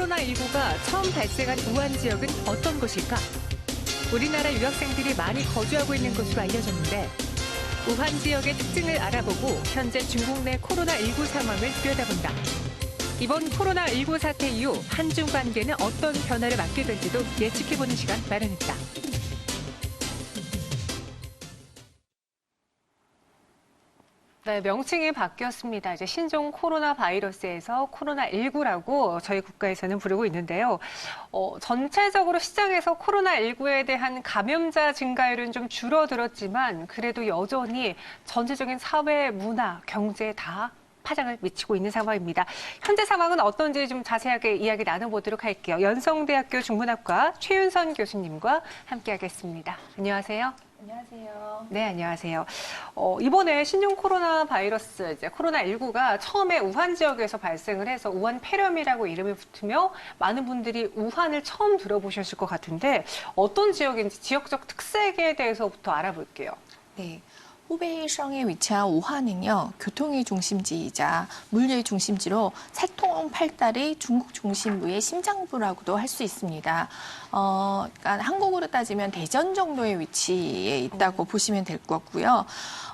코로나19가 처음 발생한 우한 지역은 어떤 곳일까? 우리나라 유학생들이 많이 거주하고 있는 곳으로 알려졌는데 우한 지역의 특징을 알아보고 현재 중국 내 코로나19 상황을 들여다본다. 이번 코로나19 사태 이후 한중 관계는 어떤 변화를 맞게 될지도 예측해보는 시간 마련했다. 네, 명칭이 바뀌었습니다. 이제 신종 코로나 바이러스에서 코로나19라고 저희 국가에서는 부르고 있는데요. 전체적으로 시장에서 코로나19에 대한 감염자 증가율은 좀 줄어들었지만 그래도 여전히 전체적인 사회, 문화, 경제에 다 파장을 미치고 있는 상황입니다. 현재 상황은 어떤지 좀 자세하게 이야기 나눠보도록 할게요. 연성대학교 중문학과 최윤선 교수님과 함께하겠습니다. 안녕하세요. 안녕하세요. 네, 안녕하세요. 이번에 신종 코로나 바이러스, 이제 코로나19가 처음에 우한 지역에서 발생을 해서 우한 폐렴이라고 이름이 붙으며 많은 분들이 우한을 처음 들어보셨을 것 같은데 어떤 지역인지 지역적 특색에 대해서부터 알아볼게요. 네. 후베이성에 위치한 우한은요, 교통의 중심지이자 물류의 중심지로 살통팔달의 중국 중심부의 심장부라고도 할 수 있습니다. 그러니까 한국으로 따지면 대전 정도의 위치에 있다고 보시면 될 것 같고요.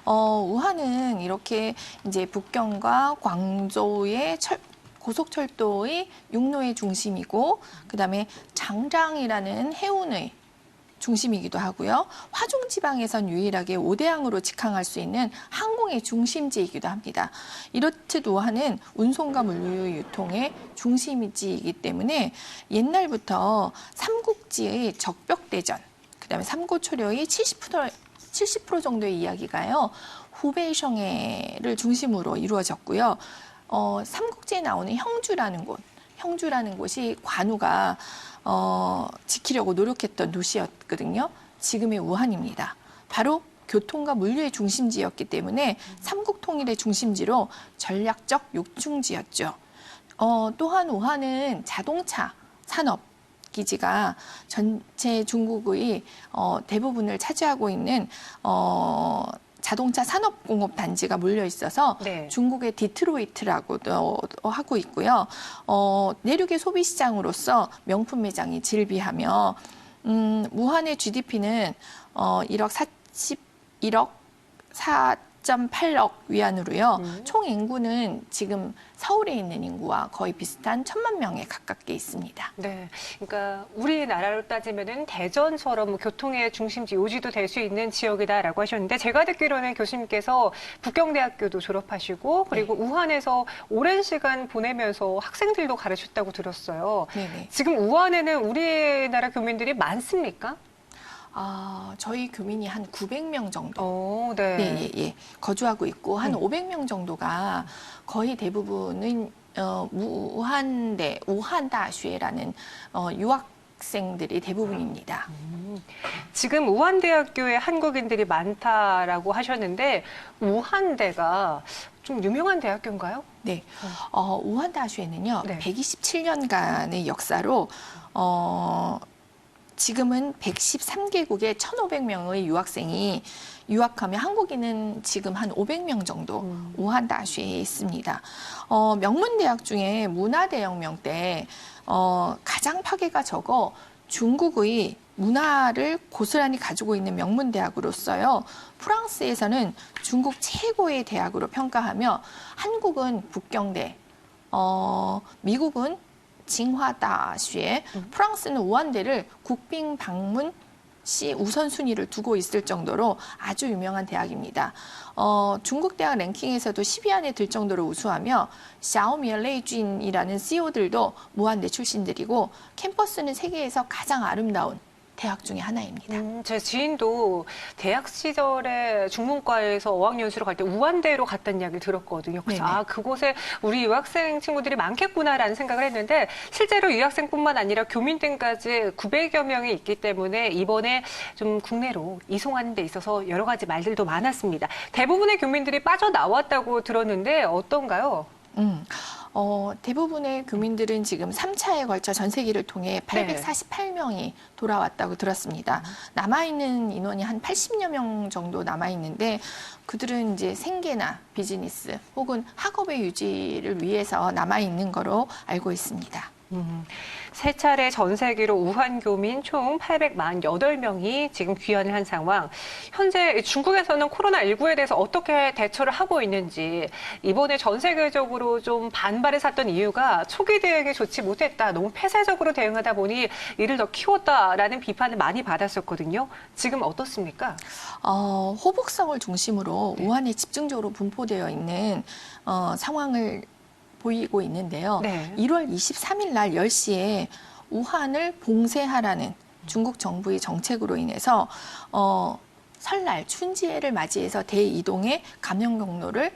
우한은 이렇게 이제 북경과 광저우의 고속철도의 육로의 중심이고, 그다음에 장장이라는 해운의 중심이기도 하고요. 화중지방에선 유일하게 오대항으로 직항할 수 있는 항공의 중심지이기도 합니다. 이렇듯 우한은 운송과 물류 유통의 중심지이기 때문에 옛날부터 삼국지의 적벽대전, 그다음에 삼고초려의 70% 정도의 이야기가요. 후베이성해를 중심으로 이루어졌고요. 삼국지에 나오는 형주라는 곳이 관우가 지키려고 노력했던 도시였거든요. 지금의 우한입니다. 바로 교통과 물류의 중심지였기 때문에 삼국 통일의 중심지로 전략적 요충지였죠. 또한 우한은 자동차 산업 기지가 전체 중국의 대부분을 차지하고 있는 자동차 산업공업 단지가 몰려 있어서 네. 중국의 디트로이트라고도 하고 있고요. 내륙의 소비 시장으로서 명품 매장이 즐비하며 우한의 GDP는 1억 4.8억 위안으로요. 총 인구는 지금 서울에 있는 인구와 거의 비슷한 1,000만 명에 가깝게 있습니다. 네, 그러니까 우리나라로 따지면은 대전처럼 교통의 중심지 요지도 될 수 있는 지역이다라고 하셨는데 제가 듣기로는 교수님께서 북경대학교도 졸업하시고 그리고 네. 우한에서 오랜 시간 보내면서 학생들도 가르쳤다고 들었어요. 네네. 지금 우한에는 우리나라 교민들이 많습니까? 저희 교민이 한 900명 정도 네. 예, 거주하고 있고 한 500명 정도가 거의 대부분은 우한다슈에라는 유학생들이 대부분입니다. 지금 우한대학교에 한국인들이 많다라고 하셨는데 우한대가 좀 유명한 대학교인가요? 네, 우한다슈에는요. 네. 127년간의 역사로 지금은 113개국의 1,500명의 유학생이 유학하며 한국인은 지금 한 500명 정도 우한다슈에 있습니다. 명문대학 중에 문화대혁명 때 가장 파괴가 적어 중국의 문화를 고스란히 가지고 있는 명문대학으로서요. 프랑스에서는 중국 최고의 대학으로 평가하며 한국은 북경대, 미국은 징화다슈에 프랑스는 우한대를 국빈 방문 시 우선순위를 두고 있을 정도로 아주 유명한 대학입니다. 중국 대학 랭킹에서도 10위 안에 들 정도로 우수하며 샤오미의 레이쥔이라는 CEO들도 우한대 출신들이고 캠퍼스는 세계에서 가장 아름다운 대학 중에 하나입니다. 제 지인도 대학 시절에 중문과에서 어학연수로 갈 때 우한대로 갔다는 이야기를 들었거든요. 그래서 그곳에 우리 유학생 친구들이 많겠구나라는 생각을 했는데 실제로 유학생뿐만 아니라 교민들까지 900여 명이 있기 때문에 이번에 좀 국내로 이송하는 데 있어서 여러 가지 말들도 많았습니다. 대부분의 교민들이 빠져나왔다고 들었는데 어떤가요? 대부분의 교민들은 지금 3차에 걸쳐 전세기를 통해 848명이 돌아왔다고 들었습니다. 남아있는 인원이 한 80여 명 정도 남아있는데 그들은 이제 생계나 비즈니스 혹은 학업의 유지를 위해서 남아있는 거로 알고 있습니다. 세 차례 전 세계로 우한 교민 총 848명이 지금 귀환을 한 상황. 현재 중국에서는 코로나19에 대해서 어떻게 대처를 하고 있는지, 이번에 전 세계적으로 좀 반발을 샀던 이유가 초기 대응이 좋지 못했다, 너무 폐쇄적으로 대응하다 보니 이를 더 키웠다라는 비판을 많이 받았었거든요. 지금 어떻습니까? 호북성을 중심으로 우한에 집중적으로 분포되어 있는 상황을 보이고 있는데요. 네. 1월 23일 날 10시에 우한을 봉쇄하라는 중국 정부의 정책으로 인해서 설날 춘지해를 맞이해서 대이동의 감염 경로를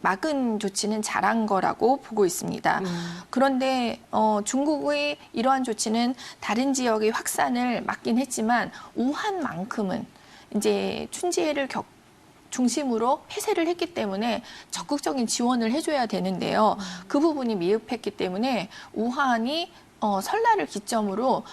막은 조치는 잘한 거라고 보고 있습니다. 그런데 중국의 이러한 조치는 다른 지역의 확산을 막긴 했지만 우한만큼은 이제 춘지해를 중심으로 폐쇄를 했기 때문에 적극적인 지원을 해줘야 되는데요. 그 부분이 미흡했기 때문에 우한이 설날을 기점으로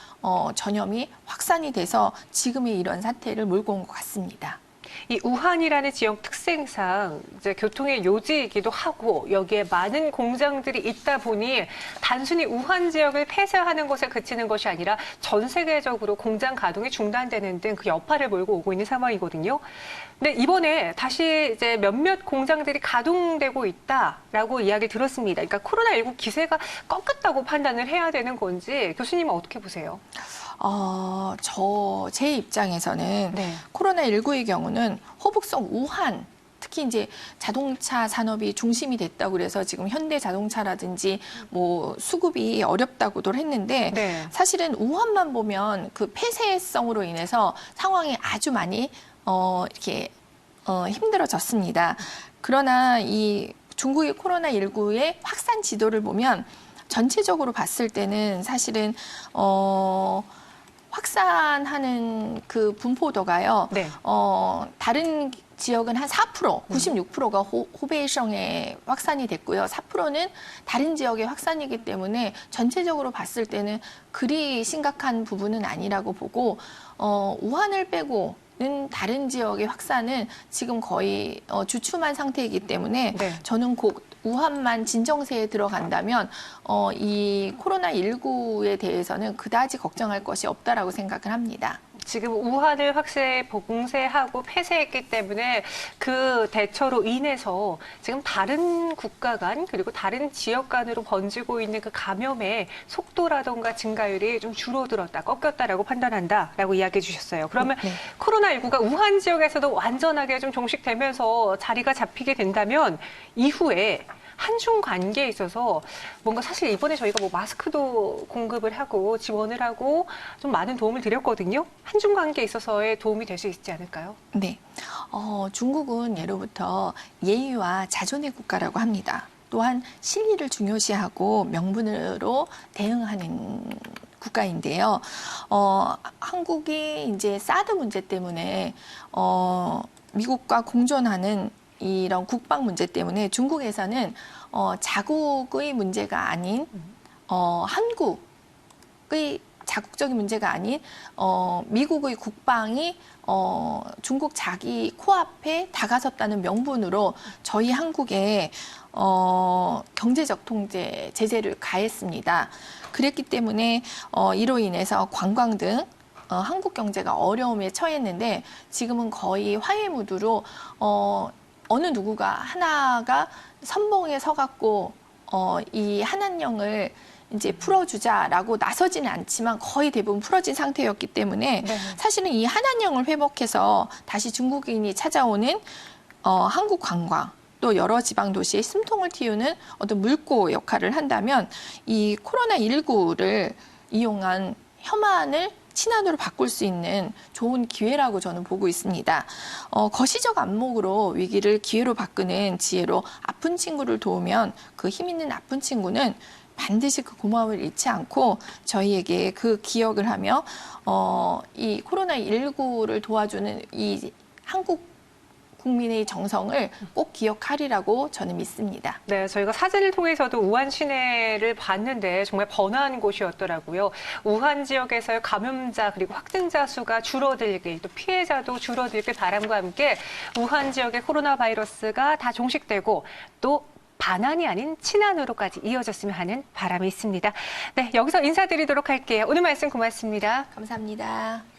전염이 확산이 돼서 지금의 이런 사태를 몰고 온 것 같습니다. 이 우한이라는 지역 특성상 이제 교통의 요지이기도 하고 여기에 많은 공장들이 있다 보니 단순히 우한 지역을 폐쇄하는 것에 그치는 것이 아니라 전 세계적으로 공장 가동이 중단되는 등 그 여파를 몰고 오고 있는 상황이거든요. 근데 이번에 다시 이제 몇몇 공장들이 가동되고 있다라고 이야기 들었습니다. 그러니까 코로나19 기세가 꺾였다고 판단을 해야 되는 건지 교수님은 어떻게 보세요? 제 입장에서는 네. 코로나19의 경우는 호북성 우한, 특히 이제 자동차 산업이 중심이 됐다고 그래서 지금 현대 자동차라든지 뭐 수급이 어렵다고도 했는데 네. 사실은 우한만 보면 그 폐쇄성으로 인해서 상황이 아주 많이 이렇게 힘들어졌습니다. 그러나 이 중국의 코로나19의 확산 지도를 보면 전체적으로 봤을 때는 사실은 확산하는 그 분포도가요. 네. 다른 지역은 한 4%, 96%가 호베이성에 확산이 됐고요. 4%는 다른 지역의 확산이기 때문에 전체적으로 봤을 때는 그리 심각한 부분은 아니라고 보고 우한을 빼고는 다른 지역의 확산은 지금 거의 주춤한 상태이기 때문에 네. 저는 곧 우한만 진정세에 들어간다면 이 코로나19에 대해서는 그다지 걱정할 것이 없다라고 생각을 합니다. 지금 우한을 확실히 봉쇄하고 폐쇄했기 때문에 그 대처로 인해서 지금 다른 국가 간 그리고 다른 지역 간으로 번지고 있는 그 감염의 속도라던가 증가율이 좀 줄어들었다, 꺾였다라고 판단한다라고 이야기해 주셨어요. 그러면 네. 코로나19가 우한 지역에서도 완전하게 좀 종식되면서 자리가 잡히게 된다면 이후에 한중 관계에 있어서 뭔가 사실 이번에 저희가 뭐 마스크도 공급을 하고 지원을 하고 좀 많은 도움을 드렸거든요. 한중 관계에 있어서의 도움이 될 수 있지 않을까요? 네. 중국은 예로부터 예의와 자존의 국가라고 합니다. 또한 실리를 중요시하고 명분으로 대응하는 국가인데요. 한국이 이제 사드 문제 때문에 미국과 공존하는 이런 국방 문제 때문에 중국에서는 자국의 문제가 아닌 한국의 자국적인 문제가 아닌 미국의 국방이 중국 자기 코앞에 다가섰다는 명분으로 저희 한국에 경제적 통제 제재를 가했습니다. 그랬기 때문에 이로 인해서 관광 등 한국 경제가 어려움에 처했는데 지금은 거의 화해 무드로 어느 누구가 하나가 선봉에 서갖고 이 한한령을 이제 풀어주자라고 나서지는 않지만 거의 대부분 풀어진 상태였기 때문에 네. 사실은 이 한한령을 회복해서 다시 중국인이 찾아오는 한국 관광 또 여러 지방 도시의 숨통을 틔우는 어떤 물고 역할을 한다면 이 코로나19를 이용한 혐한을 친한으로 바꿀 수 있는 좋은 기회라고 저는 보고 있습니다. 거시적 안목으로 위기를 기회로 바꾸는 지혜로 아픈 친구를 도우면 그 힘 있는 아픈 친구는 반드시 그 고마움을 잃지 않고 저희에게 그 기억을 하며 이 코로나19를 도와주는 이 한국 국민의 정성을 꼭 기억하리라고 저는 믿습니다. 네, 저희가 사진을 통해서도 우한 시내를 봤는데 정말 번화한 곳이었더라고요. 우한 지역에서의 감염자 그리고 확진자 수가 줄어들길, 또 피해자도 줄어들길 바람과 함께 우한 지역의 코로나 바이러스가 다 종식되고 또 반환이 아닌 친환으로까지 이어졌으면 하는 바람이 있습니다. 네, 여기서 인사드리도록 할게요. 오늘 말씀 고맙습니다. 감사합니다.